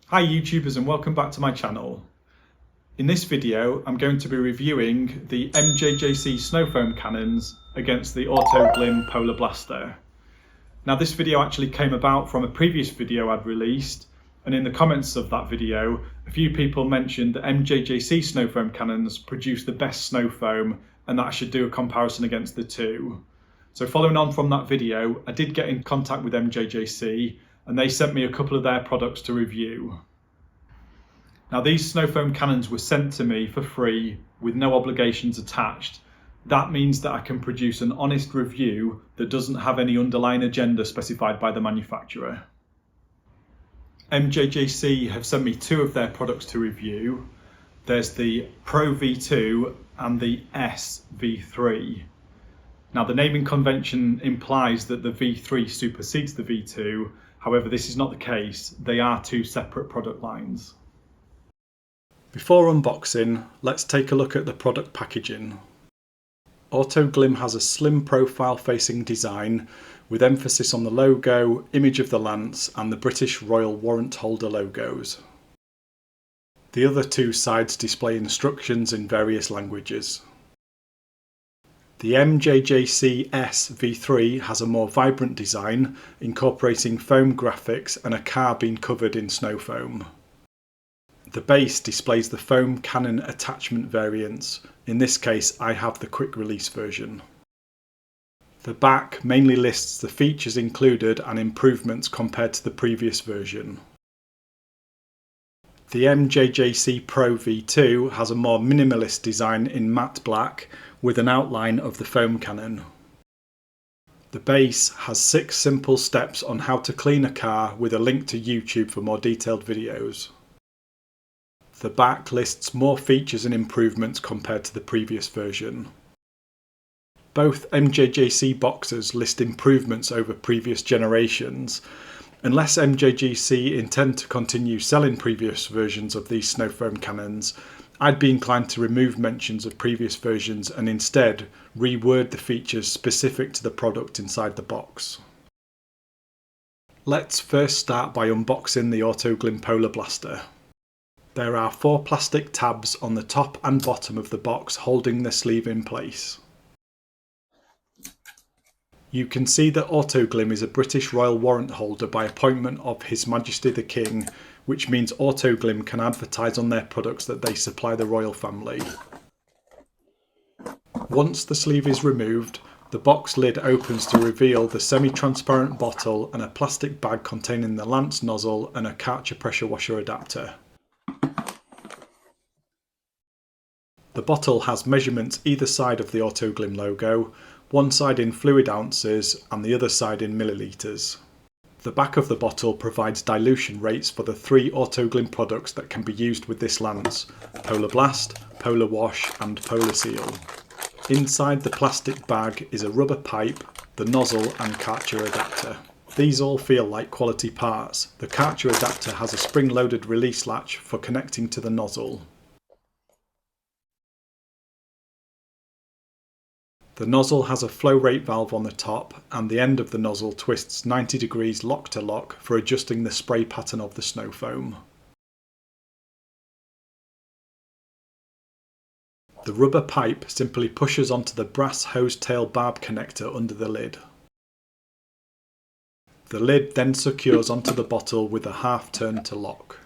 Hi YouTubers and welcome back to my channel. In this video I'm going to be reviewing the MJJC snow foam cannons against the Autoglym Polar Blaster. Now this video actually came about from a previous video I'd released, and in the comments of that video a few people mentioned that MJJC snow foam cannons produce the best snow foam and that I should do a comparison against the two. So following on from that video, I did get in contact with MJJC and they sent me a couple of their products to review. Now these snow foam cannons were sent to me for free with no obligations attached. That means that I can produce an honest review that doesn't have any underlying agenda specified by the manufacturer. MJJC have sent me two of their products to review. There's the Pro V2 and the S V3. Now the naming convention implies that the V3 supersedes the V2. However, this is not the case. They are two separate product lines. Before unboxing, let's take a look at the product packaging. Autoglym has a slim profile facing design with emphasis on the logo, image of the lance and the British Royal Warrant Holder logos. The other two sides display instructions in various languages. The MJJC S V3 has a more vibrant design, incorporating foam graphics and a car being covered in snow foam. The base displays the foam cannon attachment variants. In this case, I have the quick release version. The back mainly lists the features included and improvements compared to the previous version. The MJJC Pro V2 has a more minimalist design in matte black with an outline of the foam cannon. The base has 6 simple steps on how to clean a car with a link to YouTube for more detailed videos. The back lists more features and improvements compared to the previous version. Both MJJC boxes list improvements over previous generations. Unless MJJC intend to continue selling previous versions of these snow foam cannons, I'd be inclined to remove mentions of previous versions and instead reword the features specific to the product inside the box. Let's first start by unboxing the Autoglym Polar Blaster. There are 4 plastic tabs on the top and bottom of the box holding the sleeve in place. You can see that Autoglym is a British Royal Warrant Holder by appointment of His Majesty the King, which means Autoglym can advertise on their products that they supply the royal family. Once the sleeve is removed, the box lid opens to reveal the semi-transparent bottle and a plastic bag containing the lance nozzle and a Karcher pressure washer adapter. The bottle has measurements either side of the Autoglym logo, one side in fluid ounces and the other side in millilitres. The back of the bottle provides dilution rates for the 3 Autoglym products that can be used with this lance: Polar Blast, Polar Wash and Polar Seal. Inside the plastic bag is a rubber pipe, the nozzle and Karcher adapter. These all feel like quality parts. The Karcher adapter has a spring-loaded release latch for connecting to the nozzle. The nozzle has a flow rate valve on the top and the end of the nozzle twists 90 degrees lock to lock for adjusting the spray pattern of the snow foam. The rubber pipe simply pushes onto the brass hose tail barb connector under the lid. The lid then secures onto the bottle with a half turn to lock.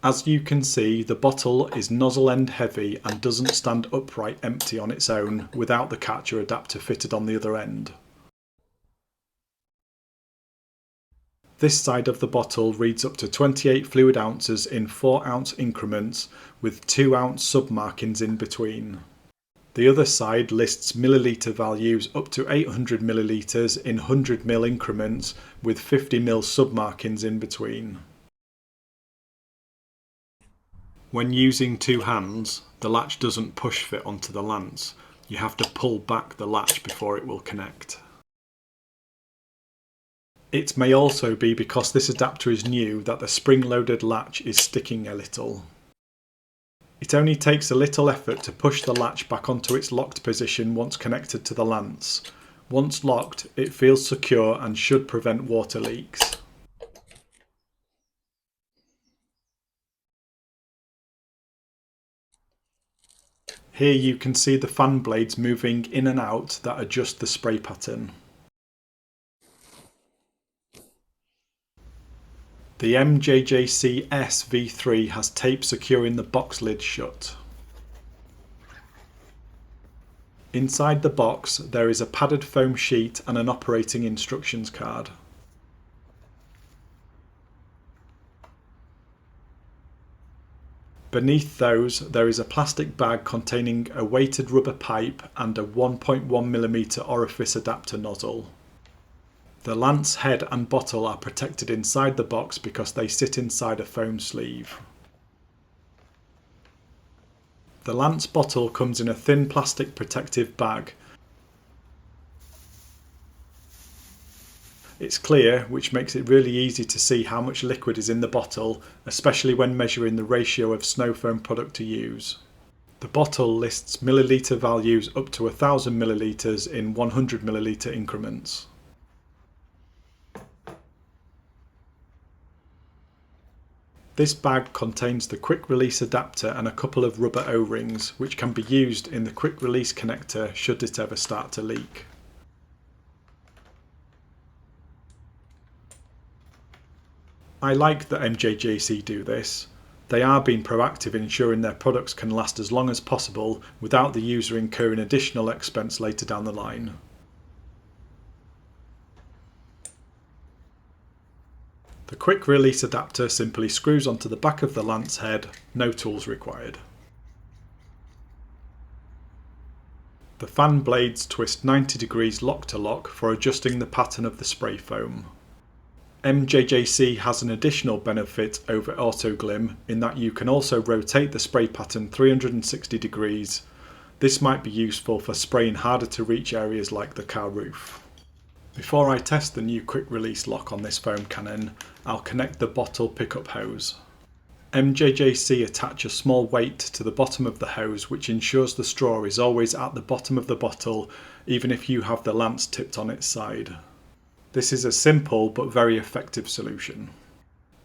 As you can see, the bottle is nozzle end heavy and doesn't stand upright empty on its own without the Karcher adapter fitted on the other end. This side of the bottle reads up to 28 fluid ounces in 4 ounce increments with 2 ounce sub-markings in between. The other side lists milliliter values up to 800 millilitres in 100 ml increments with 50 ml sub-markings in between. When using 2 hands, the latch doesn't push fit onto the lance. You have to pull back the latch before it will connect. It may also be because this adapter is new that the spring-loaded latch is sticking a little. It only takes a little effort to push the latch back onto its locked position once connected to the lance. Once locked, it feels secure and should prevent water leaks. Here you can see the fan blades moving in and out that adjust the spray pattern. The MJJC V3 has tape securing the box lid shut. Inside the box there is a padded foam sheet and an operating instructions card. Beneath those there is a plastic bag containing a weighted rubber pipe and a 1.1mm orifice adapter nozzle. The lance head and bottle are protected inside the box because they sit inside a foam sleeve. The lance bottle comes in a thin plastic protective bag. It's clear, which makes it really easy to see how much liquid is in the bottle, especially when measuring the ratio of snow foam product to use. The bottle lists milliliter values up to 1000 milliliters in 100 milliliter increments. This bag contains the quick release adapter and a couple of rubber O-rings, which can be used in the quick release connector should it ever start to leak. I like that MJJC do this. They are being proactive in ensuring their products can last as long as possible without the user incurring additional expense later down the line. The quick release adapter simply screws onto the back of the lance head, no tools required. The fan blades twist 90 degrees lock to lock for adjusting the pattern of the spray foam. MJJC has an additional benefit over Autoglym in that you can also rotate the spray pattern 360 degrees. This might be useful for spraying harder to reach areas like the car roof. Before I test the new quick release lock on this foam cannon, I'll connect the bottle pickup hose. MJJC attach a small weight to the bottom of the hose which ensures the straw is always at the bottom of the bottle even if you have the lance tipped on its side. This is a simple but very effective solution.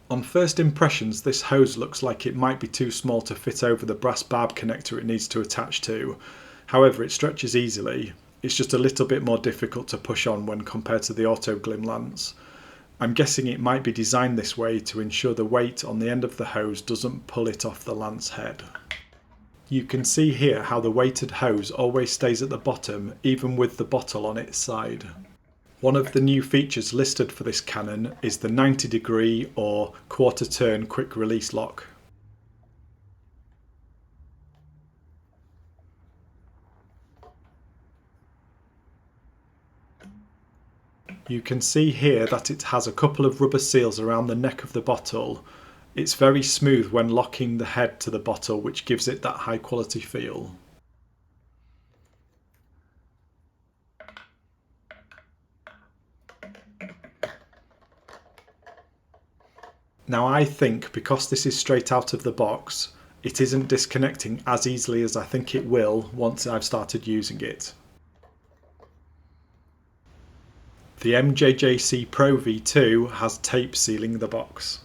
On first impressions, this hose looks like it might be too small to fit over the brass barb connector it needs to attach to. However, it stretches easily. It's just a little bit more difficult to push on when compared to the Autoglym lance. I'm guessing it might be designed this way to ensure the weight on the end of the hose doesn't pull it off the lance head. You can see here how the weighted hose always stays at the bottom even with the bottle on its side. One of the new features listed for this cannon is the 90 degree or quarter turn quick release lock. You can see here that it has a couple of rubber seals around the neck of the bottle. It's very smooth when locking the head to the bottle, which gives it that high quality feel. Now I think because this is straight out of the box, it isn't disconnecting as easily as I think it will once I've started using it. The MJJC Pro V2 has tape sealing the box.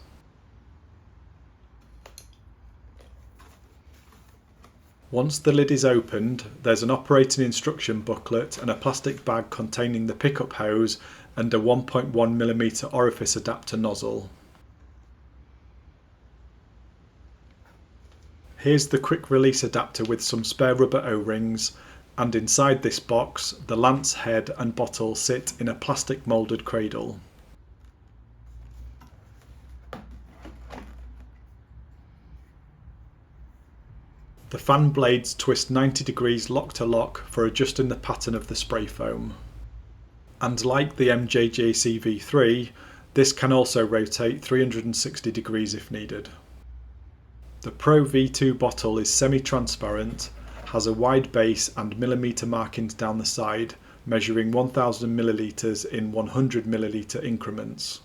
Once the lid is opened, there's an operating instruction booklet and a plastic bag containing the pickup hose and a 1.1mm orifice adapter nozzle. Here's the quick release adapter with some spare rubber O-rings, and inside this box the lance head and bottle sit in a plastic moulded cradle. The fan blades twist 90 degrees lock to lock for adjusting the pattern of the spray foam. And like the MJJC V3, this can also rotate 360 degrees if needed. The Pro V2 bottle is semi-transparent, has a wide base and millimetre markings down the side, measuring 1000 millilitres in 100 millilitre increments.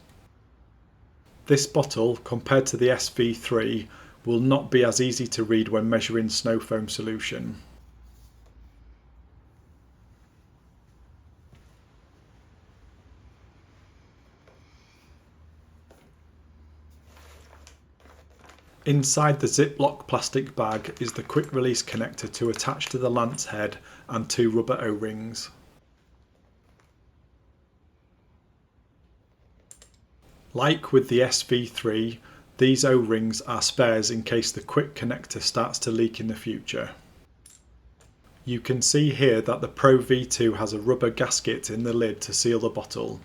This bottle, compared to the SV3, will not be as easy to read when measuring snow foam solution. Inside the Ziploc plastic bag is the quick release connector to attach to the lance head and 2 rubber O-rings. Like with the SV3, these O-rings are spares in case the quick connector starts to leak in the future. You can see here that the Pro V2 has a rubber gasket in the lid to seal the bottle.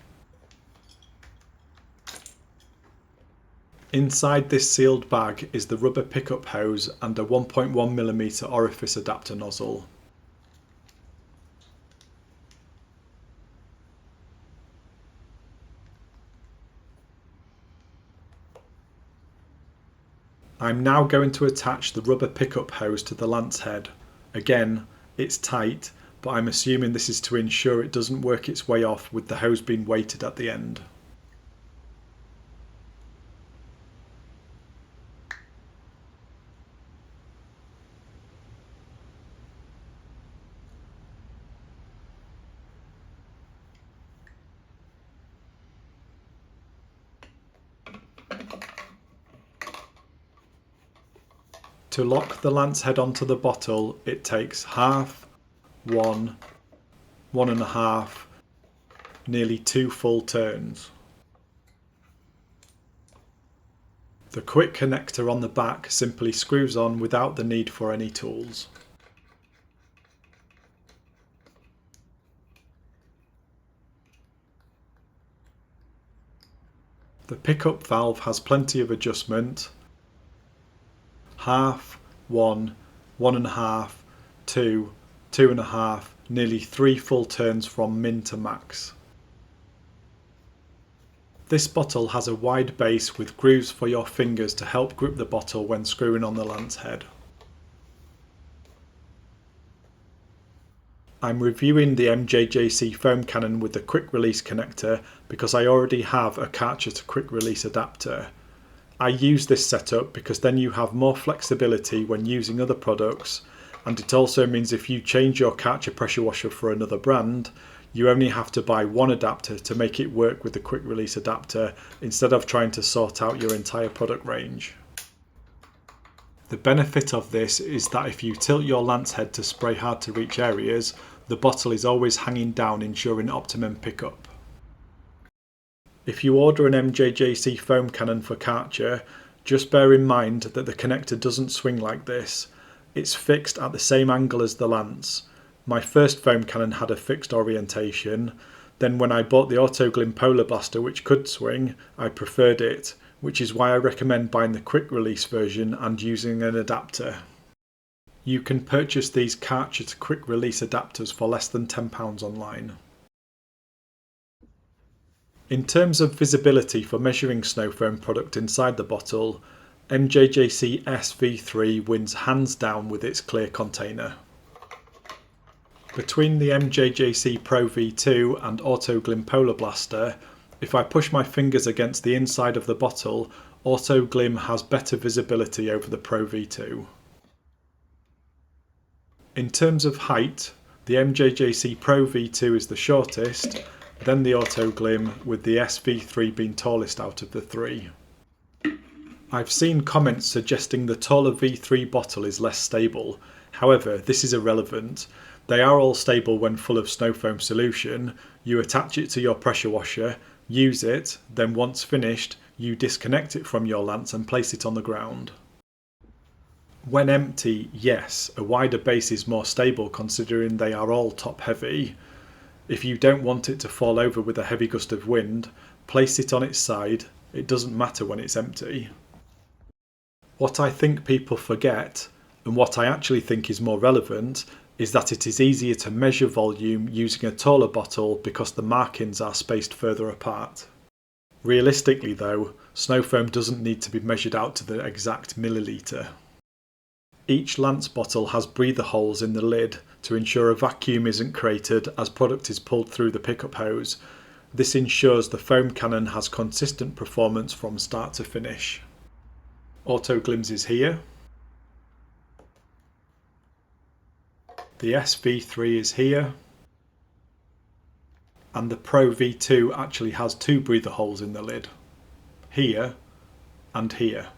Inside this sealed bag is the rubber pickup hose and a 1.1mm orifice adapter nozzle. I'm now going to attach the rubber pickup hose to the lance head. Again, it's tight, but I'm assuming this is to ensure it doesn't work its way off with the hose being weighted at the end. To lock the lance head onto the bottle, it takes half, 1, 1.5, nearly 2 full turns. The quick connector on the back simply screws on without the need for any tools. The pickup valve has plenty of adjustment. Half, 1, 1.5, 2, 2.5, nearly 3 full turns from min to max. This bottle has a wide base with grooves for your fingers to help grip the bottle when screwing on the lance head. I'm reviewing the MJJC foam cannon with the quick release connector because I already have a Karcher to quick release adapter. I use this setup because then you have more flexibility when using other products, and it also means if you change your Karcher pressure washer for another brand, you only have to buy one adapter to make it work with the quick release adapter instead of trying to sort out your entire product range. The benefit of this is that if you tilt your lance head to spray hard to reach areas, the bottle is always hanging down, ensuring optimum pickup. If you order an MJJC foam cannon for Karcher, just bear in mind that the connector doesn't swing like this. It's fixed at the same angle as the lance. My first foam cannon had a fixed orientation, then when I bought the Autoglym Polar Blaster which could swing, I preferred it, which is why I recommend buying the quick release version and using an adapter. You can purchase these Karcher to quick release adapters for less than £10 online. In terms of visibility for measuring snow foam product inside the bottle, MJJC SV3 wins hands down with its clear container. Between the MJJC Pro V2 and Autoglym Polar Blaster, if I push my fingers against the inside of the bottle, Autoglym has better visibility over the Pro V2. In terms of height, the MJJC Pro V2 is the shortest, then the Autoglym, with the SV3 being tallest out of the three. I've seen comments suggesting the taller V3 bottle is less stable. However, this is irrelevant. They are all stable when full of snow foam solution. You attach it to your pressure washer, use it, then once finished, you disconnect it from your lance and place it on the ground. When empty, yes, a wider base is more stable considering they are all top heavy. If you don't want it to fall over with a heavy gust of wind, place it on its side. It doesn't matter when it's empty. What I think people forget, and what I actually think is more relevant, is that it is easier to measure volume using a taller bottle because the markings are spaced further apart. Realistically though, snow foam doesn't need to be measured out to the exact milliliter. Each lance bottle has breather holes in the lid to ensure a vacuum isn't created as product is pulled through the pickup hose. This ensures the foam cannon has consistent performance from start to finish. Autoglym's is here. The SV3 is here. And the Pro V2 actually has two breather holes in the lid. Here and here.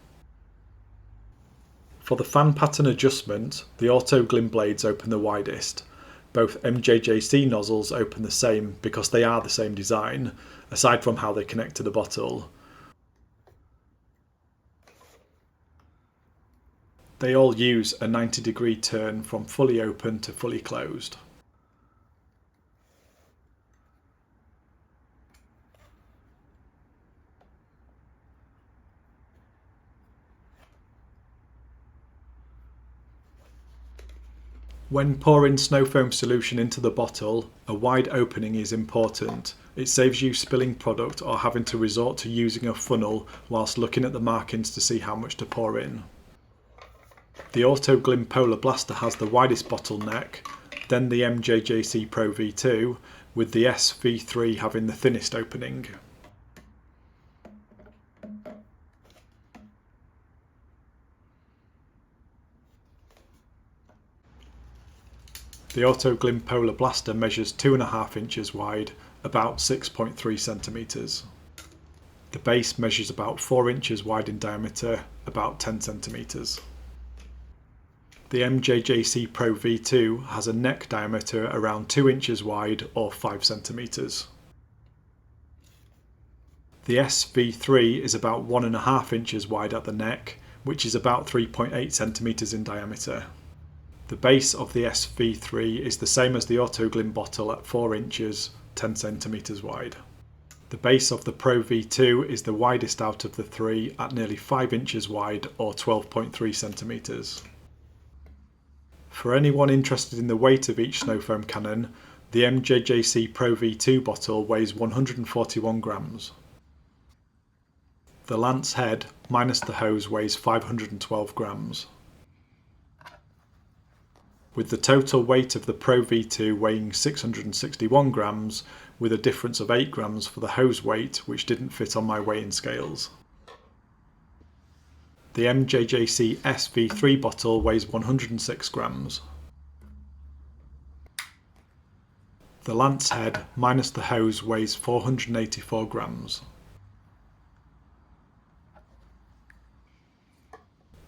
For the fan pattern adjustment, the Autoglym blades open the widest. Both MJJC nozzles open the same because they are the same design, aside from how they connect to the bottle. They all use a 90-degree turn from fully open to fully closed. When pouring snow foam solution into the bottle, a wide opening is important. It saves you spilling product or having to resort to using a funnel whilst looking at the markings to see how much to pour in. The Autoglym Polar Blaster has the widest bottle neck, then the MJJC Pro V2, with the V3 having the thinnest opening. The Autoglym Polar Blaster measures 2.5 inches wide, about 6.3 centimetres. The base measures about 4 inches wide in diameter, about 10 centimetres. The MJJC Pro V2 has a neck diameter around 2 inches wide or 5 centimetres. The V3 is about 1.5 inches wide at the neck, which is about 3.8 centimetres in diameter. The base of the V3 is the same as the Autoglym bottle at 4 inches, 10 centimetres wide. The base of the Pro V2 is the widest out of the three at nearly 5 inches wide or 12.3 centimetres. For anyone interested in the weight of each snow foam cannon, the MJJC Pro V2 bottle weighs 141 grams. The lance head, minus the hose, weighs 512 grams. With the total weight of the Pro V2 weighing 661 grams, with a difference of 8 grams for the hose weight, which didn't fit on my weighing scales. The MJJC V3 bottle weighs 106 grams. The lance head, minus the hose, weighs 484 grams.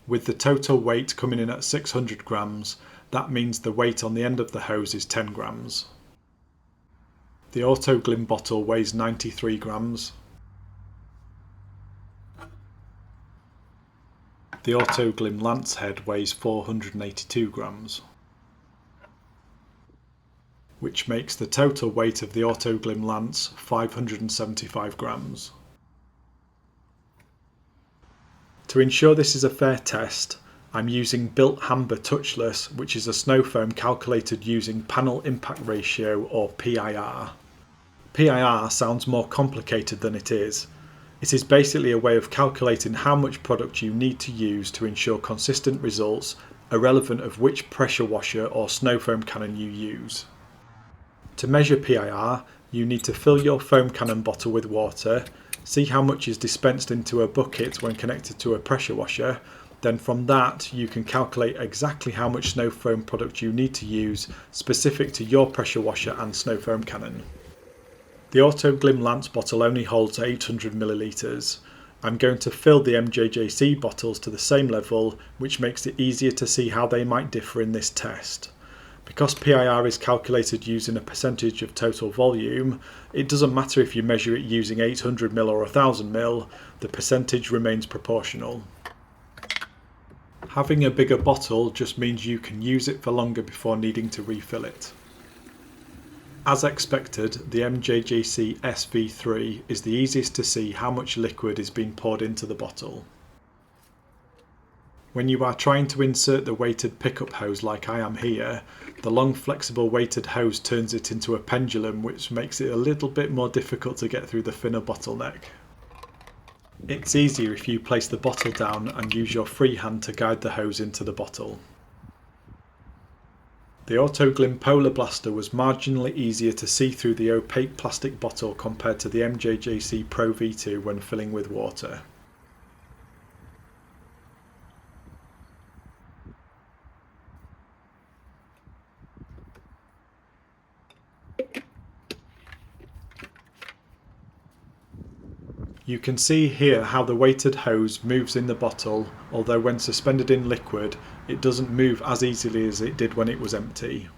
With the total weight coming in at 600 grams, that means the weight on the end of the hose is 10 grams. The Autoglym bottle weighs 93 grams. The Autoglym lance head weighs 482 grams, which makes the total weight of the Autoglym lance 575 grams. To ensure this is a fair test, I'm using Built Hamber Touchless, which is a snow foam calculated using Panel Impact Ratio or PIR. PIR sounds more complicated than it is. It is basically a way of calculating how much product you need to use to ensure consistent results, irrelevant of which pressure washer or snow foam cannon you use. To measure PIR, you need to fill your foam cannon bottle with water, see how much is dispensed into a bucket when connected to a pressure washer. Then from that you can calculate exactly how much snow foam product you need to use specific to your pressure washer and snow foam cannon. The Autoglym Lance bottle only holds 800 millilitres. I'm going to fill the MJJC bottles to the same level, which makes it easier to see how they might differ in this test. Because PIR is calculated using a percentage of total volume, it doesn't matter if you measure it using 800 ml or 1000 ml, the percentage remains proportional. Having a bigger bottle just means you can use it for longer before needing to refill it. As expected, the MJJC V3 is the easiest to see how much liquid is being poured into the bottle. When you are trying to insert the weighted pickup hose like I am here, the long flexible weighted hose turns it into a pendulum, which makes it a little bit more difficult to get through the thinner bottleneck. It's easier if you place the bottle down and use your free hand to guide the hose into the bottle. The Autoglym Polar Blaster was marginally easier to see through the opaque plastic bottle compared to the MJJC Pro V2 when filling with water. You can see here how the weighted hose moves in the bottle, although when suspended in liquid it doesn't move as easily as it did when it was empty.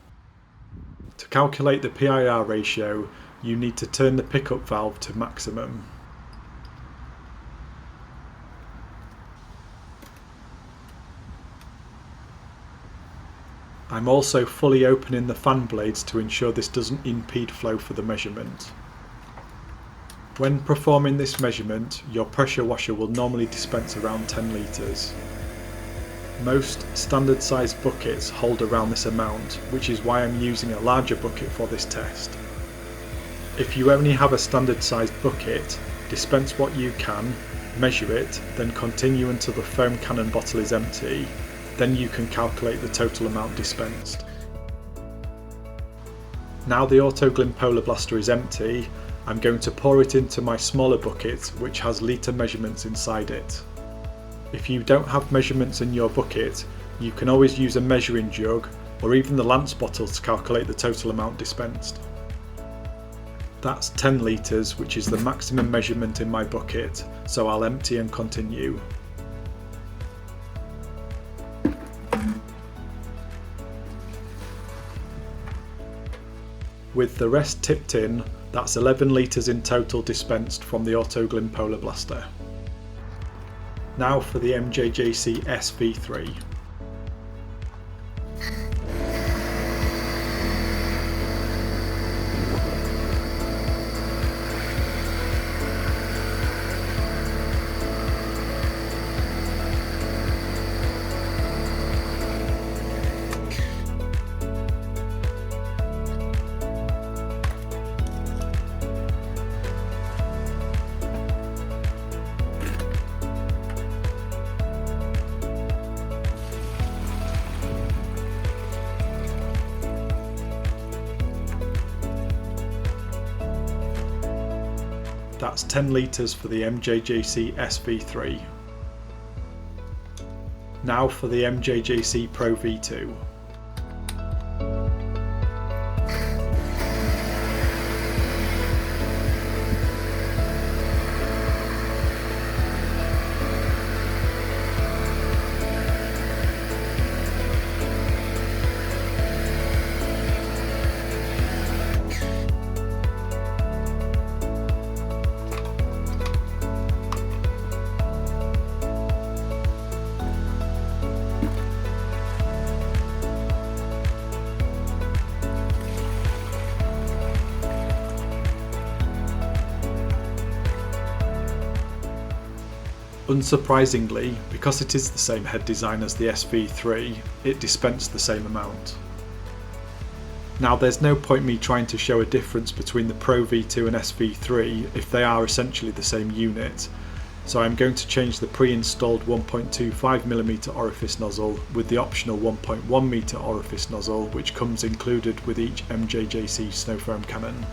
To calculate the PIR ratio, you need to turn the pickup valve to maximum. I'm also fully opening the fan blades to ensure this doesn't impede flow for the measurement. When performing this measurement, your pressure washer will normally dispense around 10 litres. Most standard sized buckets hold around this amount, which is why I'm using a larger bucket for this test. If you only have a standard sized bucket, dispense what you can, measure it, then continue until the foam cannon bottle is empty. Then you can calculate the total amount dispensed. Now the Autoglym Polar Blaster is empty, I'm going to pour it into my smaller bucket, which has litre measurements inside it. If you don't have measurements in your bucket, you can always use a measuring jug or even the lance bottle to calculate the total amount dispensed. That's 10 litres, which is the maximum measurement in my bucket, so I'll empty and continue. With the rest tipped in, that's 11 litres in total dispensed from the Autoglym Polar Blaster. Now for the MJJC SV3. That's 10 litres for the MJJC SV3. Now for the MJJC Pro V2. Unsurprisingly, because it is the same head design as the SV3, it dispensed the same amount. Now there's no point me trying to show a difference between the Pro V2 and SV3 if they are essentially the same unit, so I'm going to change the pre-installed 1.25mm orifice nozzle with the optional 1.1m orifice nozzle which comes included with each MJJC snow foam cannon.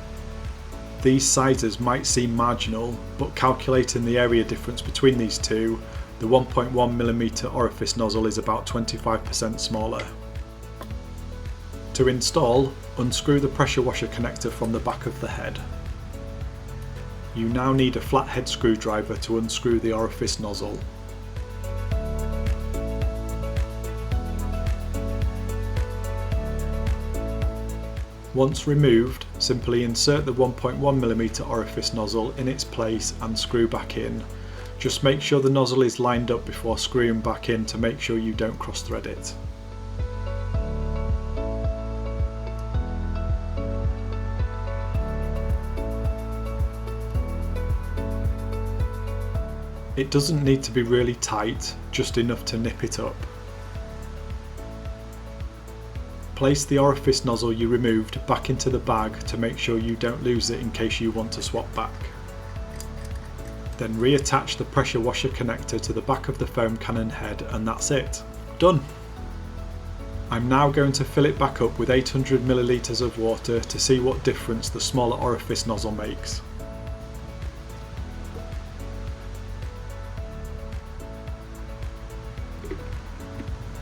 These sizes might seem marginal, but calculating the area difference between these two, the 1.1mm orifice nozzle is about 25% smaller. To install, unscrew the pressure washer connector from the back of the head. You now need a flathead screwdriver to unscrew the orifice nozzle. Once removed, simply insert the 1.1mm orifice nozzle in its place and screw back in. Just make sure the nozzle is lined up before screwing back in to make sure you don't cross thread it. It doesn't need to be really tight, just enough to nip it up. Place the orifice nozzle you removed back into the bag to make sure you don't lose it in case you want to swap back. Then reattach the pressure washer connector to the back of the foam cannon head and that's it. Done! I'm now going to fill it back up with 800ml of water to see what difference the smaller orifice nozzle makes.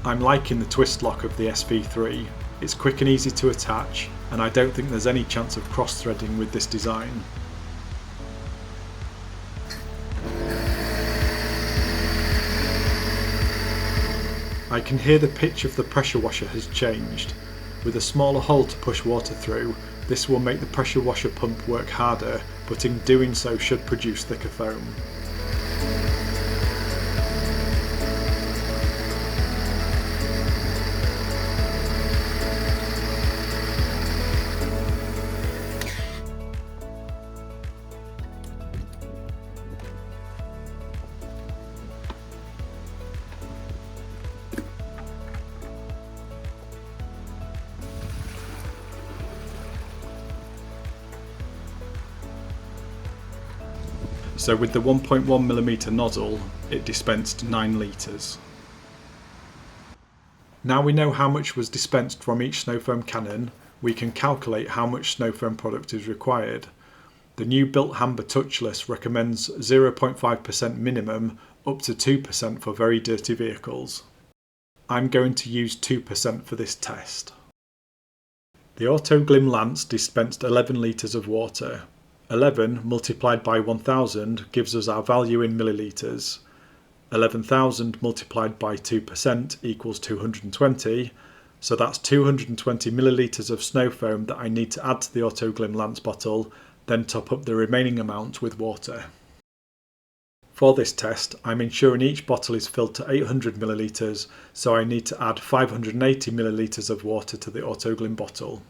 I'm liking the twist lock of the SV3. It's quick and easy to attach, and I don't think there's any chance of cross-threading with this design. I can hear the pitch of the pressure washer has changed. With a smaller hole to push water through, this will make the pressure washer pump work harder, but in doing so should produce thicker foam. So with the 1.1mm nozzle, it dispensed 9 litres. Now we know how much was dispensed from each snow foam cannon, we can calculate how much snow foam product is required. The new built Hamber touchless recommends 0.5% minimum up to 2% for very dirty vehicles. I'm going to use 2% for this test. The Autoglym Lance dispensed 11 litres of water. 11 multiplied by 1000 gives us our value in millilitres. 11,000 multiplied by 2% equals 220, so that's 220 millilitres of snow foam that I need to add to the Autoglym Lance bottle, then top up the remaining amount with water. For this test, I'm ensuring each bottle is filled to 800 millilitres, so I need to add 580 millilitres of water to the Autoglym bottle.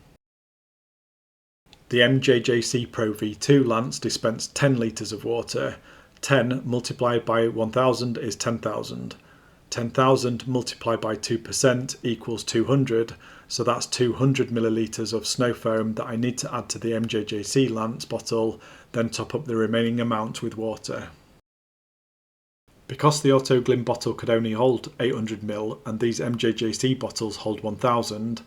The MJJC Pro V2 Lance dispensed 10 litres of water. 10 multiplied by 1000 is 10,000. 10,000 multiplied by 2% equals 200, so that's 200 millilitres of snow foam that I need to add to the MJJC Lance bottle, then top up the remaining amount with water. Because the Autoglym bottle could only hold 800ml and these MJJC bottles hold 1000,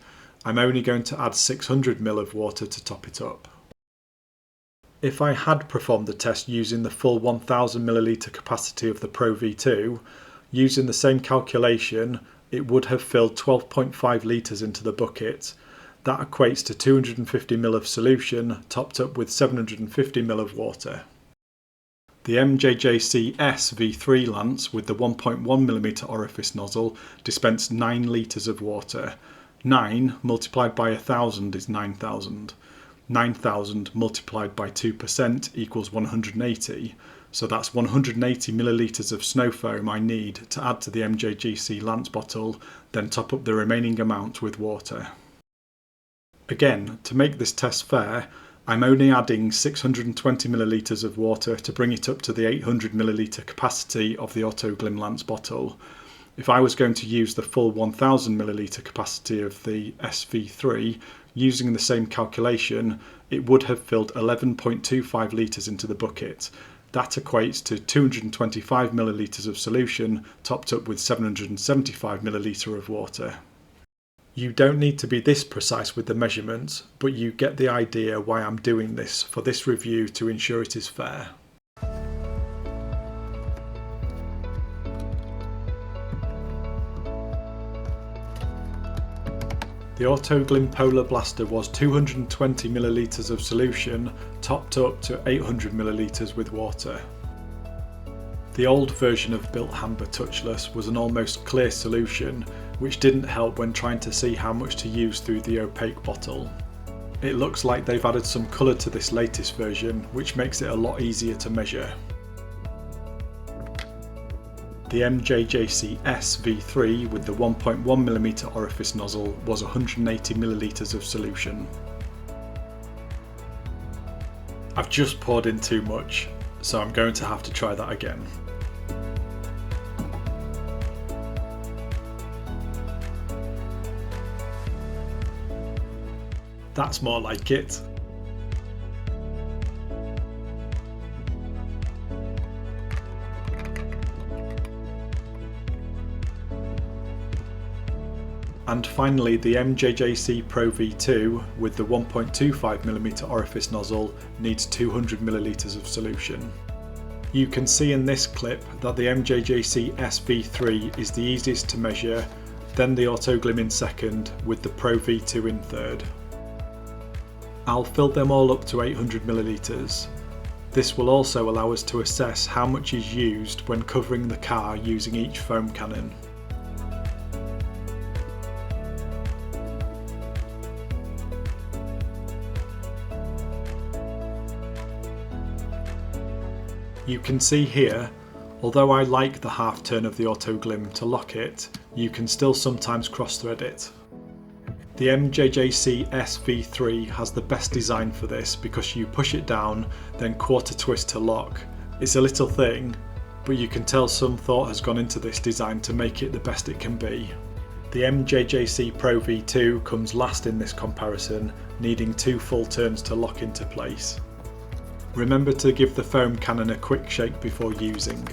I'm only going to add 600ml of water to top it up. If I had performed the test using the full 1000ml capacity of the Pro V2, using the same calculation, it would have filled 12.5 litres into the bucket. That equates to 250ml of solution topped up with 750ml of water. The MJJC V3 Lance with the 1.1mm orifice nozzle dispensed 9 litres of water. 9 multiplied by 1000 is 9,000. 9,000 multiplied by 2% equals 180, so that's 180 millilitres of snow foam I need to add to the MJJC Lance bottle, then top up the remaining amount with water. Again, to make this test fair, I'm only adding 620 millilitres of water to bring it up to the 800ml capacity of the Autoglym Lance bottle. If I was going to use the full 1000ml capacity of the SV3, using the same calculation, it would have filled 11.25 litres into the bucket. That equates to 225 millilitres of solution topped up with 775 millilitres of water. You don't need to be this precise with the measurements, but you get the idea why I'm doing this for this review to ensure it is fair. The Autoglym Polar Blaster was 220 millilitres of solution topped up to 800 millilitres with water. The old version of built Hamber touchless was an almost clear solution, which didn't help when trying to see how much to use through the opaque bottle. It looks like they've added some colour to this latest version, which makes it a lot easier to measure. The MJJC V3 with the 1.1mm orifice nozzle was 180 millilitres of solution. I've just poured in too much, so I'm going to have to try that again. That's more like it. And finally, the MJJC Pro V2 with the 1.25mm orifice nozzle needs 200 millilitres of solution. You can see in this clip that the MJJC V3 is the easiest to measure, then the Autoglym in second, with the Pro V2 in third. I'll fill them all up to 800 millilitres. This will also allow us to assess how much is used when covering the car using each foam cannon. You can see here, although I like the half turn of the Autoglym to lock it, you can still sometimes cross thread it. The MJJC SV3 has the best design for this because you push it down, then quarter twist to lock. It's a little thing, but you can tell some thought has gone into this design to make it the best it can be. The MJJC Pro V2 comes last in this comparison, needing 2 full turns to lock into place. Remember to give the foam cannon a quick shake before using.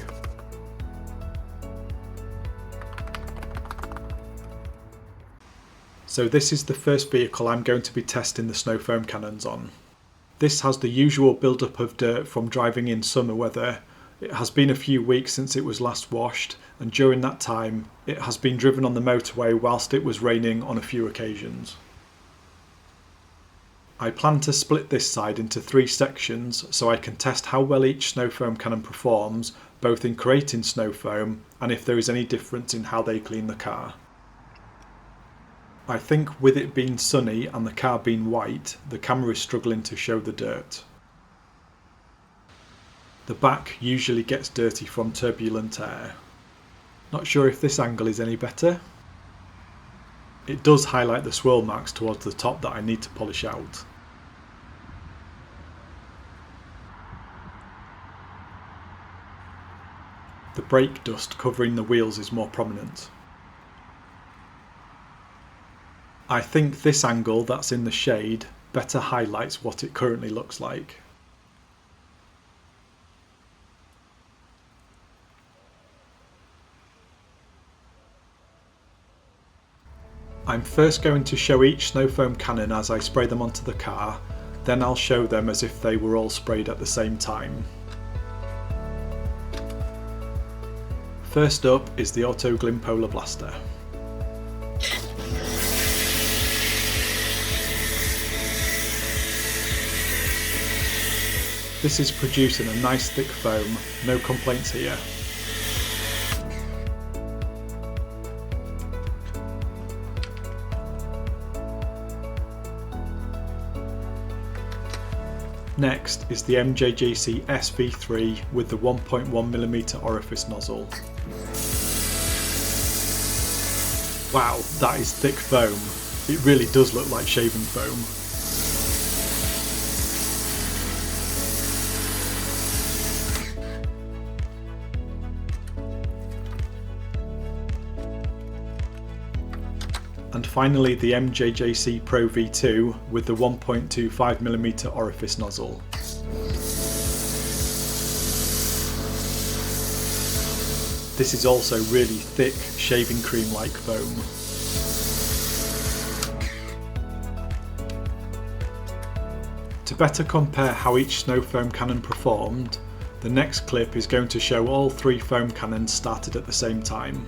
So this is the first vehicle I'm going to be testing the snow foam cannons on. This has the usual build-up of dirt from driving in summer weather. It has been a few weeks since it was last washed, and during that time it has been driven on the motorway whilst it was raining on a few occasions. I plan to split this side into 3 sections so I can test how well each snow foam cannon performs, both in creating snow foam and if there is any difference in how they clean the car. I think with it being sunny and the car being white, the camera is struggling to show the dirt. The back usually gets dirty from turbulent air. Not sure if this angle is any better. It does highlight the swirl marks towards the top that I need to polish out. The brake dust covering the wheels is more prominent. I think this angle that's in the shade better highlights what it currently looks like. I'm first going to show each snow foam cannon as I spray them onto the car, then I'll show them as if they were all sprayed at the same time. First up is the Autoglym Polar Blaster. This is producing a nice thick foam, no complaints here. Next is the MJJC SV3 with the 1.1mm orifice nozzle. Wow, that is thick foam. It really does look like shaving foam. And finally the MJJC Pro V2 with the 1.25mm orifice nozzle. This is also really thick, shaving cream-like foam. To better compare how each snow foam cannon performed, the next clip is going to show all 3 foam cannons started at the same time.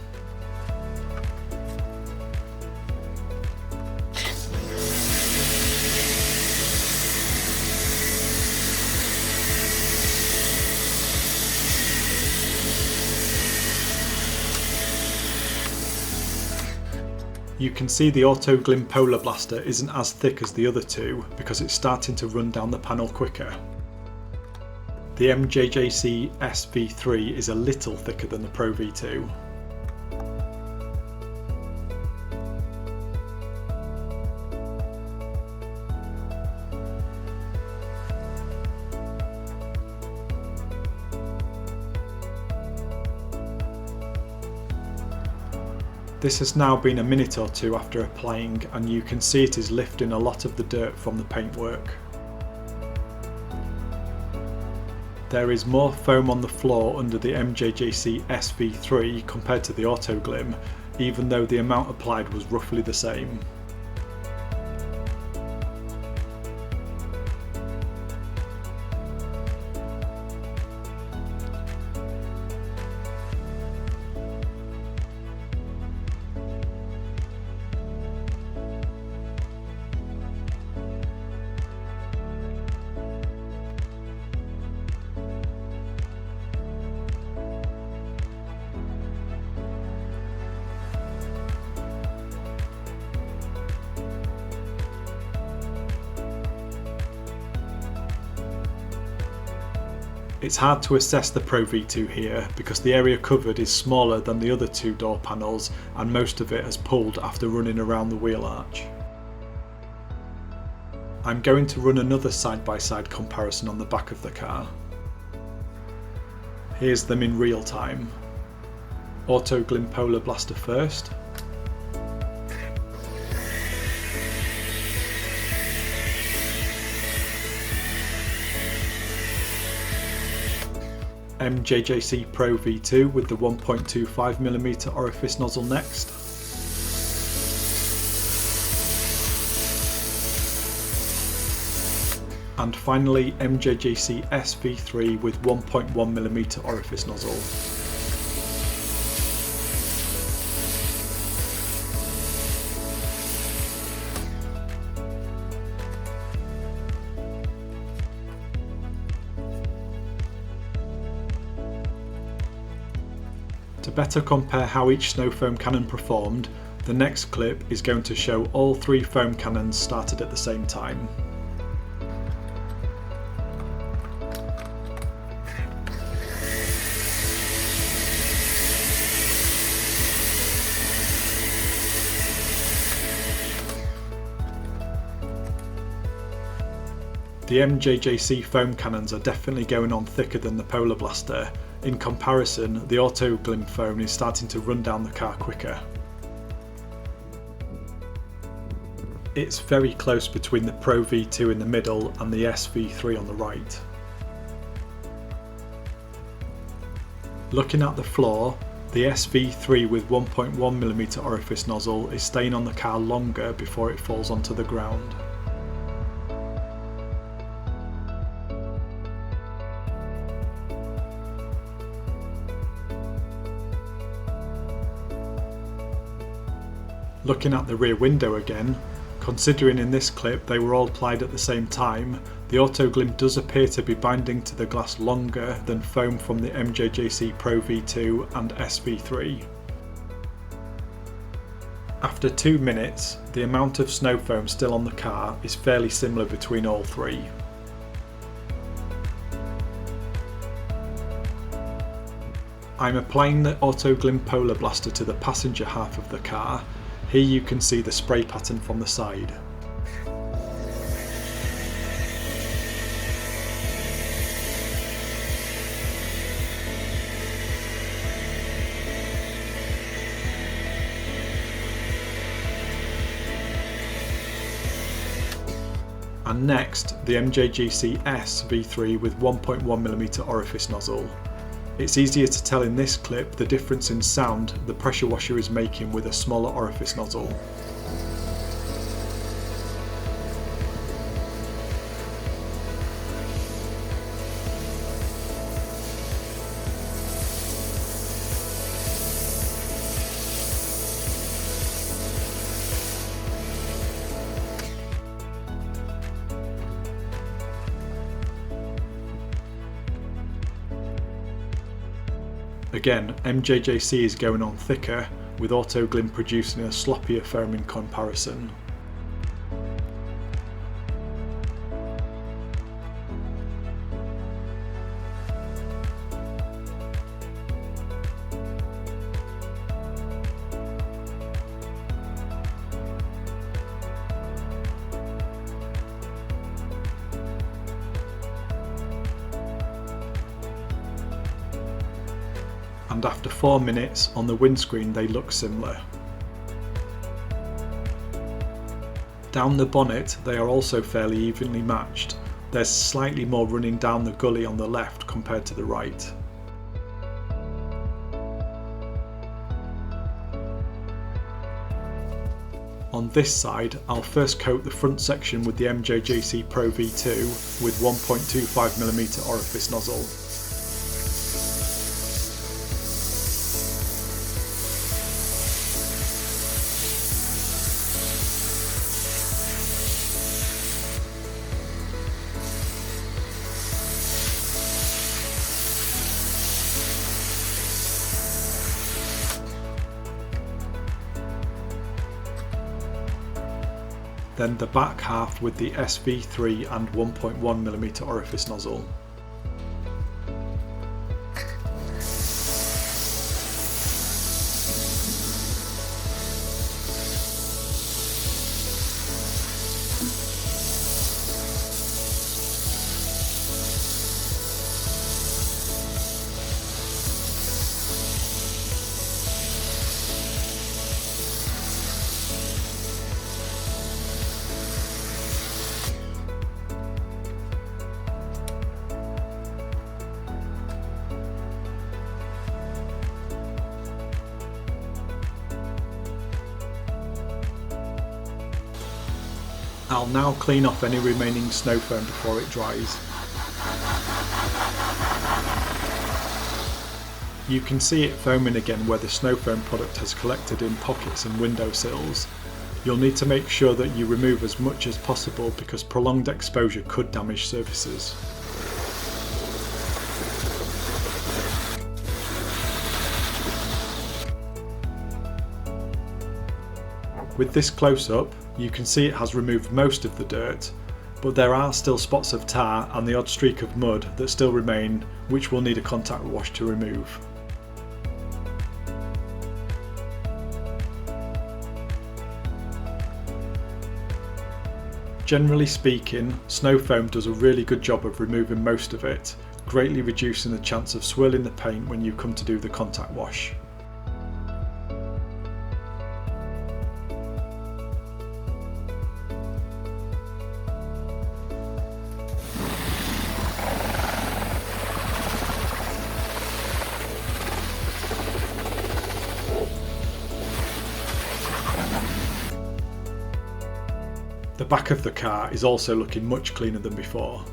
You can see the Autoglym Polar Blaster isn't as thick as the other 2 because it's starting to run down the panel quicker. The MJJC SV3 is a little thicker than the Pro V2. This has now been a minute or 2 after applying, and you can see it is lifting a lot of the dirt from the paintwork. There is more foam on the floor under the MJJC SV3 compared to the Autoglym, even though the amount applied was roughly the same. It's hard to assess the Pro V2 here because the area covered is smaller than the other two door panels and most of it has pulled after running around the wheel arch. I'm going to run another side-by-side comparison on the back of the car. Here's them in real time. Autoglym Polar Blaster first. MJJC Pro V2 with the 1.25mm orifice nozzle next. And finally MJJC SV3 with 1.1mm orifice nozzle. To better compare how each snow foam cannon performed, the next clip is going to show all three foam cannons started at the same time. The MJJC foam cannons are definitely going on thicker than the Polar Blaster. In comparison, the Autoglym foam is starting to run down the car quicker. It's very close between the Pro V2 in the middle and the SV3 on the right. Looking at the floor, the SV3 with 1.1mm orifice nozzle is staying on the car longer before it falls onto the ground. Looking at the rear window again, considering in this clip they were all applied at the same time, the Autoglym does appear to be binding to the glass longer than foam from the MJJC Pro V2 and SV3. After 2 minutes, the amount of snow foam still on the car is fairly similar between all three. I'm applying the Autoglym Polar Blaster to the passenger half of the car. Here you can see the spray pattern from the side. And next, the MJJC SV3 with 1.1mm orifice nozzle. It's easier to tell in this clip the difference in sound the pressure washer is making with a smaller orifice nozzle. Again, MJJC is going on thicker, with Autoglym producing a sloppier foam in comparison. And after 4 minutes on the windscreen they look similar. Down the bonnet they are also fairly evenly matched. There's slightly more running down the gully on the left compared to the right. On this side, I'll first coat the front section with the MJJC Pro V2 with 1.25mm orifice nozzle. Then the back half with the SV3 and 1.1mm orifice nozzle. I'll now clean off any remaining snow foam before it dries. You can see it foaming again where the snow foam product has collected in pockets and windowsills. You'll need to make sure that you remove as much as possible because prolonged exposure could damage surfaces. With this close-up, you can see it has removed most of the dirt, but there are still spots of tar and the odd streak of mud that still remain, which will need a contact wash to remove. Generally speaking, snow foam does a really good job of removing most of it, greatly reducing the chance of swirling the paint when you come to do the contact wash. The back of the car is also looking much cleaner than before.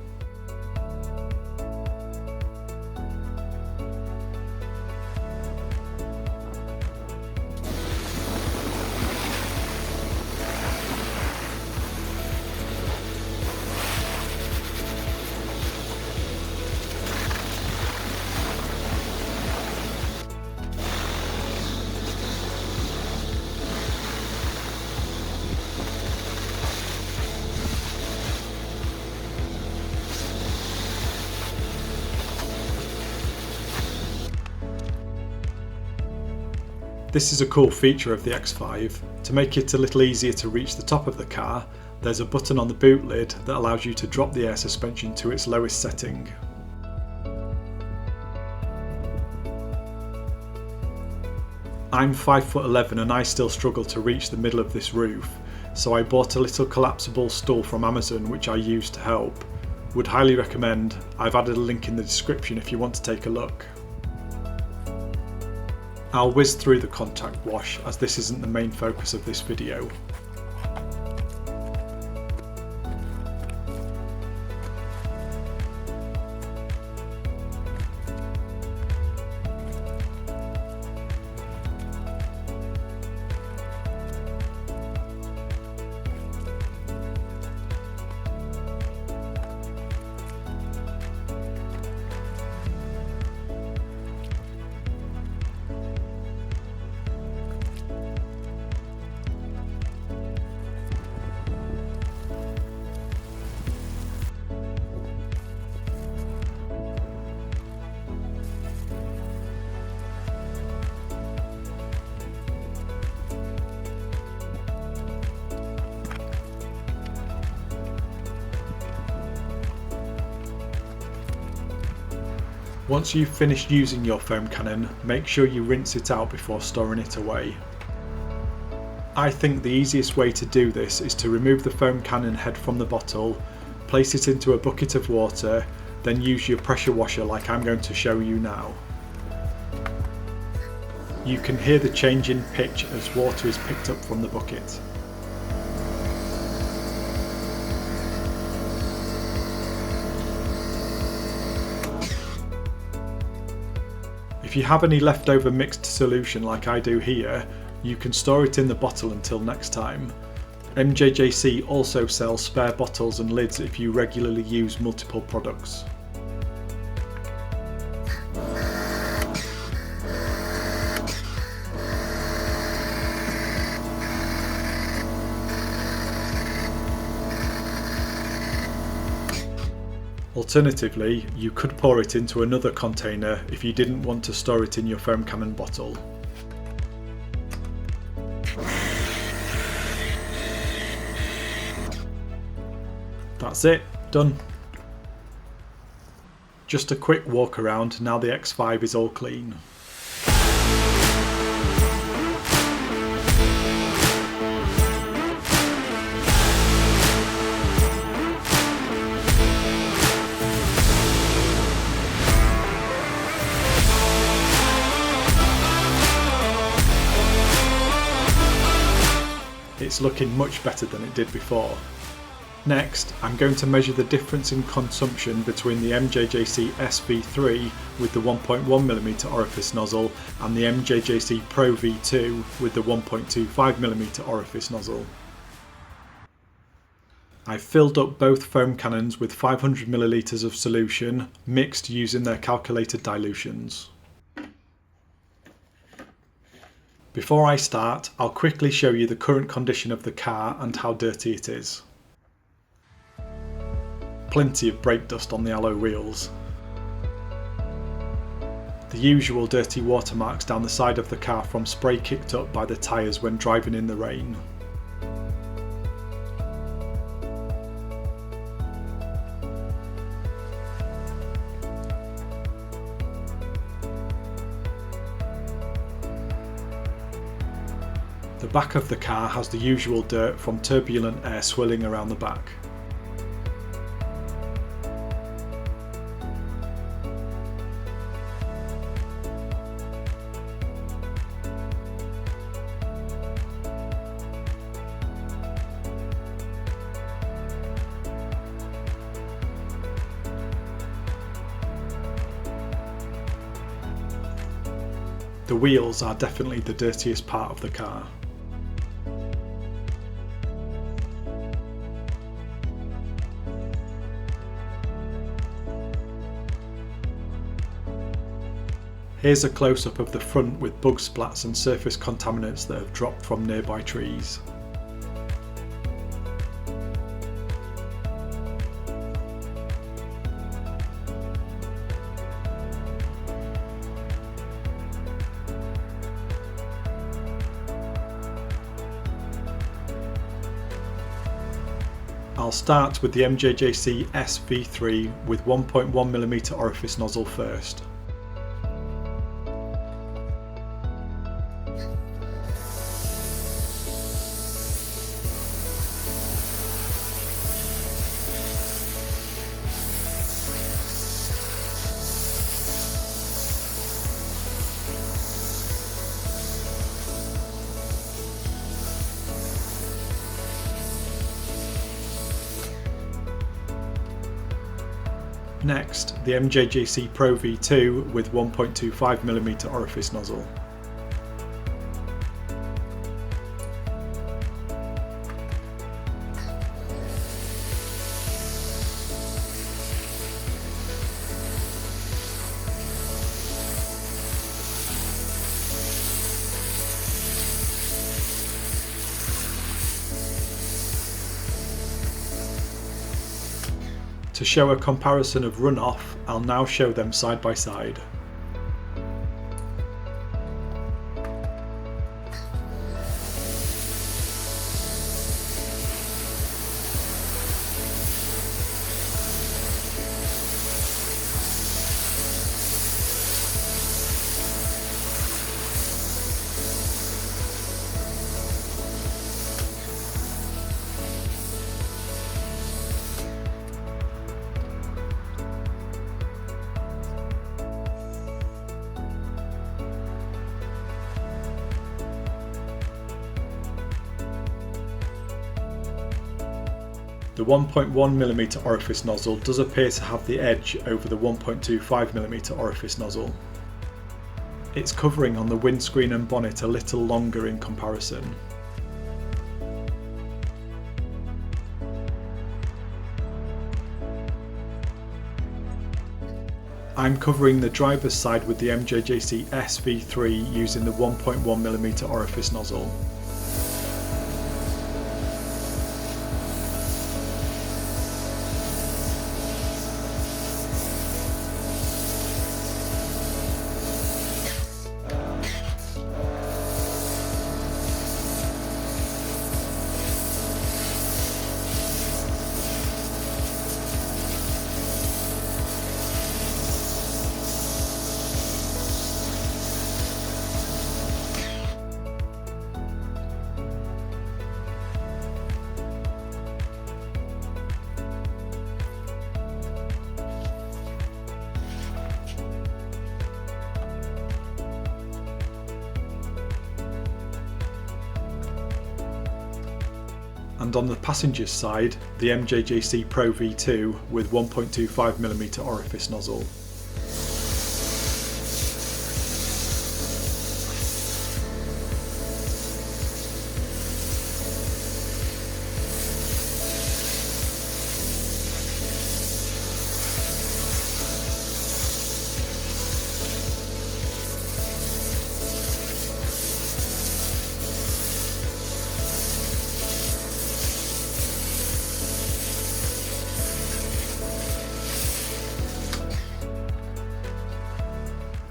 This is a cool feature of the X5. To make it a little easier to reach the top of the car, there's a button on the boot lid that allows you to drop the air suspension to its lowest setting. I'm 5'11" and I still struggle to reach the middle of this roof, so I bought a little collapsible stool from Amazon which I used to help. Would highly recommend. I've added a link in the description if you want to take a look. I'll whiz through the contact wash as this isn't the main focus of this video. Once you've finished using your foam cannon, make sure you rinse it out before storing it away. I think the easiest way to do this is to remove the foam cannon head from the bottle, place it into a bucket of water, then use your pressure washer like I'm going to show you now. You can hear the change in pitch as water is picked up from the bucket. If you have any leftover mixed solution like I do here, you can store it in the bottle until next time. MJJC also sells spare bottles and lids if you regularly use multiple products. Alternatively, you could pour it into another container if you didn't want to store it in your foam cannon bottle. That's it, done. Just a quick walk around now the X5 is all clean. It's looking much better than it did before. Next, I'm going to measure the difference in consumption between the MJJC SV3 with the 1.1mm orifice nozzle and the MJJC Pro V2 with the 1.25mm orifice nozzle. I've filled up both foam cannons with 500ml of solution, mixed using their calculated dilutions. Before I start, I'll quickly show you the current condition of the car and how dirty it is. Plenty of brake dust on the alloy wheels. The usual dirty watermarks down the side of the car from spray kicked up by the tyres when driving in the rain. The back of the car has the usual dirt from turbulent air swirling around the back. The wheels are definitely the dirtiest part of the car. Here's a close-up of the front with bug splats and surface contaminants that have dropped from nearby trees. I'll start with the MJJC SV3 with 1.1mm orifice nozzle first. Next, the MJJC Pro V2 with 1.25mm orifice nozzle. To show a comparison of runoff, I'll now show them side by side. The 1.1mm orifice nozzle does appear to have the edge over the 1.25mm orifice nozzle. It's covering on the windscreen and bonnet a little longer in comparison. I'm covering the driver's side with the MJJC SV3 using the 1.1mm orifice nozzle. and on the passenger's side, the MJJC Pro V2 with 1.25mm orifice nozzle.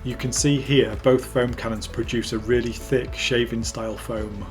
You can see here both foam cannons produce a really thick shaving style foam.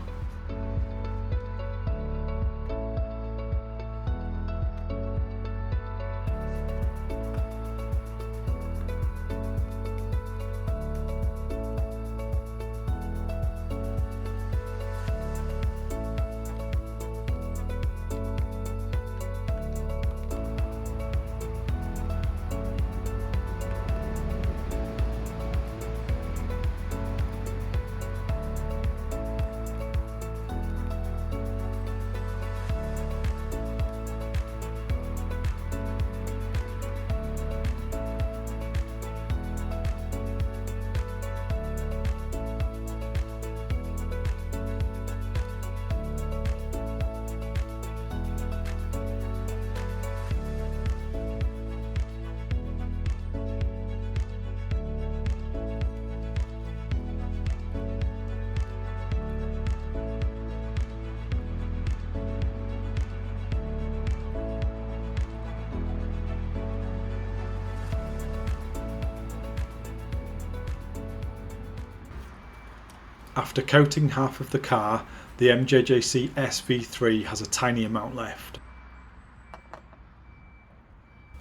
After coating half of the car, the MJJC SV3 has a tiny amount left.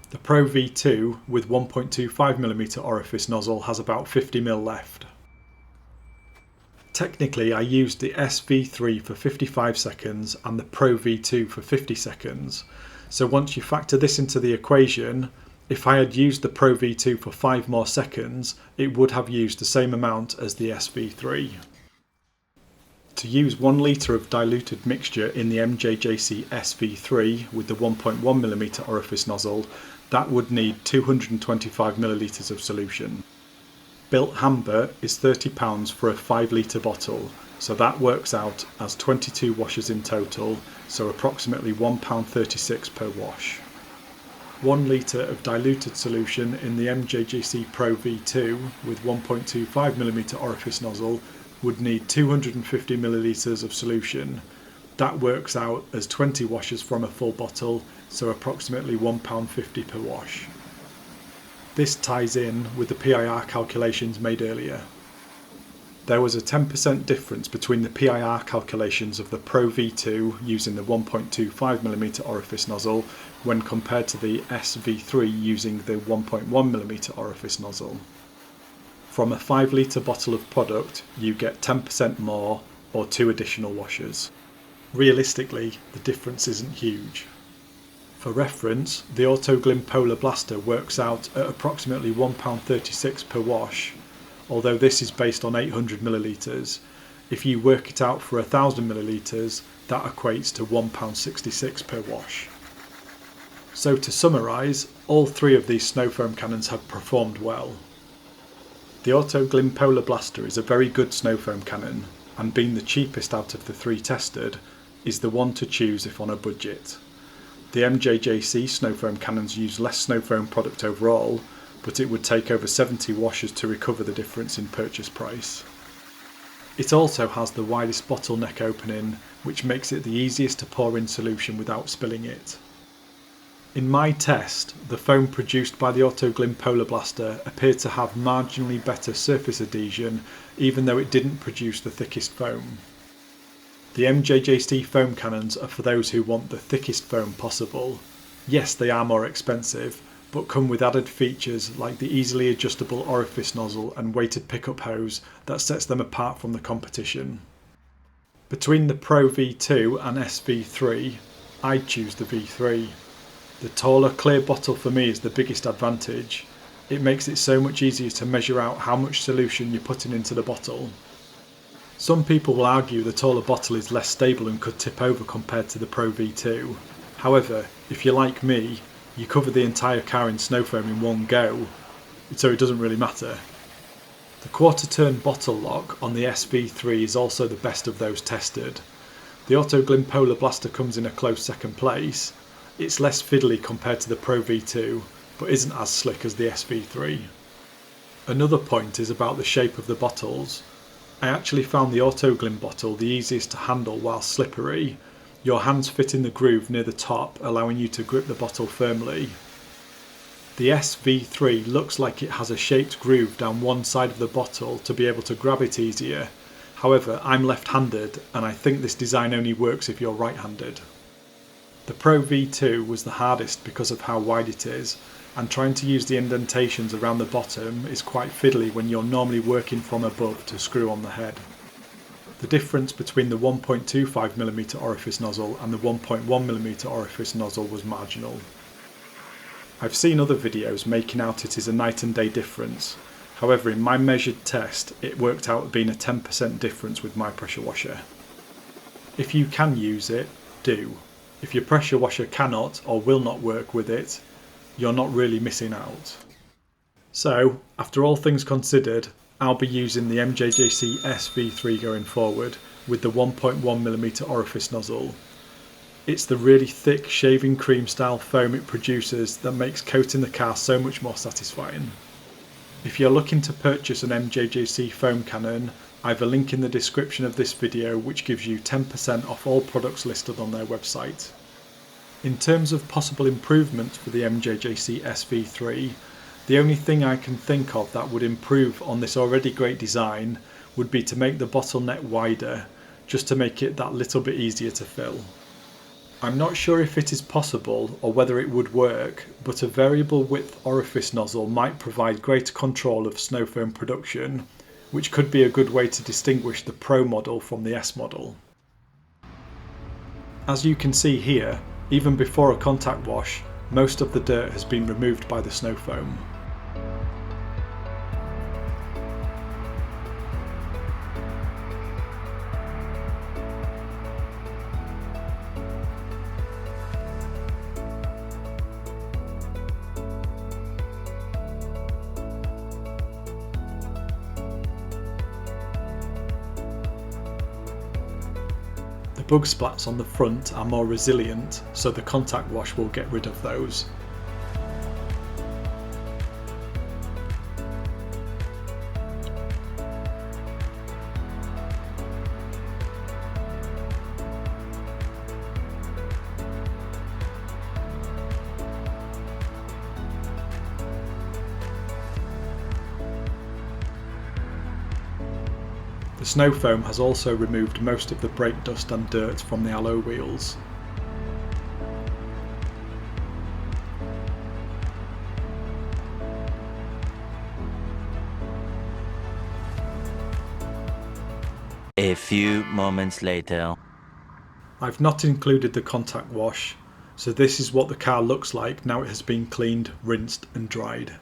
The Pro V2 with 1.25mm orifice nozzle has about 50mm left. Technically, I used the SV3 for 55 seconds and the Pro V2 for 50 seconds. So once you factor this into the equation, if I had used the Pro V2 for 5 more seconds, it would have used the same amount as the SV3. To use 1 litre of diluted mixture in the MJJC SV3 with the 1.1mm orifice nozzle, that would need 225ml of solution. Built Hamber is £30 for a 5 litre bottle, so that works out as 22 washes in total, so approximately £1.36 per wash. 1 litre of diluted solution in the MJJC Pro V2 with 1.25mm orifice nozzle would need 250ml of solution. That works out as 20 washes from a full bottle, so approximately £1.50 per wash. This ties in with the PIR calculations made earlier. There was a 10% difference between the PIR calculations of the Pro V2 using the 1.25mm orifice nozzle when compared to the SV3 using the 1.1mm orifice nozzle. From a 5 litre bottle of product, you get 10% more or 2 additional washers. Realistically, the difference isn't huge. For reference, the Autoglym Polar Blaster works out at approximately £1.36 per wash, although this is based on 800ml. If you work it out for 1000ml, that equates to £1.66 per wash. So to summarise, all 3 of these snow foam cannons have performed well. The Autoglym Polar Blaster is a very good snow foam cannon, and being the cheapest out of the 3 tested, is the one to choose if on a budget. The MJJC snow foam cannons use less snow foam product overall, but it would take over 70 washers to recover the difference in purchase price. It also has the widest bottleneck opening, which makes it the easiest to pour in solution without spilling it. In my test, the foam produced by the Autoglym Polar Blaster appeared to have marginally better surface adhesion, even though it didn't produce the thickest foam. The MJJC foam cannons are for those who want the thickest foam possible. Yes, they are more expensive, but come with added features like the easily adjustable orifice nozzle and weighted pickup hose that sets them apart from the competition. Between the Pro V2 and SV3, I'd choose the V3. The taller, clear bottle for me is the biggest advantage. It makes it so much easier to measure out how much solution you're putting into the bottle. Some people will argue the taller bottle is less stable and could tip over compared to the Pro V2. However, if you're like me, you cover the entire car in snow foam in one go, so it doesn't really matter. The quarter-turn bottle lock on the SV3 is also the best of those tested. The Autoglym Polar Blaster comes in a close second place. It's less fiddly compared to the Pro V2, but isn't as slick as the SV3. Another point is about the shape of the bottles. I actually found the Autoglym bottle the easiest to handle while slippery. Your hands fit in the groove near the top, allowing you to grip the bottle firmly. The SV3 looks like it has a shaped groove down one side of the bottle to be able to grab it easier. However, I'm left-handed and I think this design only works if you're right-handed. The Pro V2 was the hardest because of how wide it is, and trying to use the indentations around the bottom is quite fiddly when you're normally working from above to screw on the head. The difference between the 1.25mm orifice nozzle and the 1.1mm orifice nozzle was marginal. I've seen other videos making out it is a night and day difference. However, in my measured test, it worked out being a 10% difference with my pressure washer. If you can use it, do. If your pressure washer cannot or will not work with it, you're not really missing out. So, after all things considered, I'll be using the MJJC SV3 going forward with the 1.1mm orifice nozzle. It's the really thick shaving cream style foam it produces that makes coating the car so much more satisfying. If you're looking to purchase an MJJC foam cannon, I have a link in the description of this video which gives you 10% off all products listed on their website. In terms of possible improvements for the MJJC SV3, the only thing I can think of that would improve on this already great design would be to make the bottleneck wider, just to make it that little bit easier to fill. I'm not sure if it is possible or whether it would work, but a variable width orifice nozzle might provide greater control of snow foam production, which could be a good way to distinguish the Pro model from the S model. As you can see here, even before a contact wash, most of the dirt has been removed by the snow foam. The bug splats on the front are more resilient, so the contact wash will get rid of those. The snow foam has also removed most of the brake dust and dirt from the alloy wheels. A few moments later. I've not included the contact wash, so this is what the car looks like now it has been cleaned, rinsed and dried.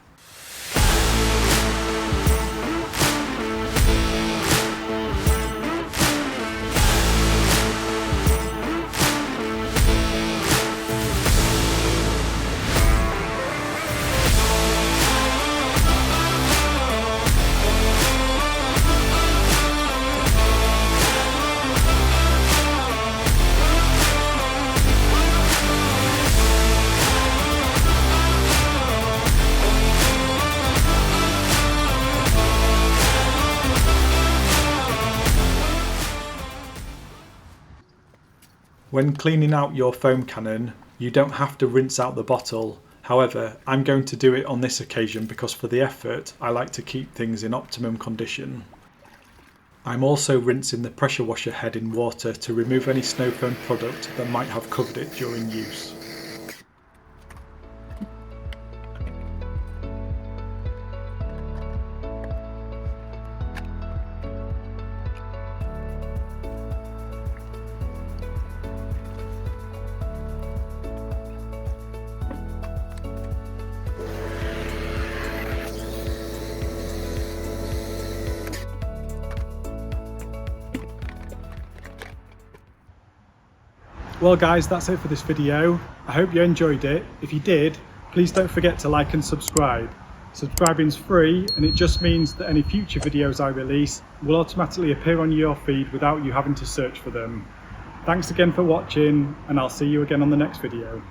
When cleaning out your foam cannon, you don't have to rinse out the bottle. However, I'm going to do it on this occasion because for the effort, I like to keep things in optimum condition. I'm also rinsing the pressure washer head in water to remove any snow foam product that might have covered it during use. Well guys, that's it for this video. I hope you enjoyed it. If you did, please don't forget to like and subscribe. Subscribing's free and it just means that any future videos I release will automatically appear on your feed without you having to search for them. Thanks again for watching, and I'll see you again on the next video.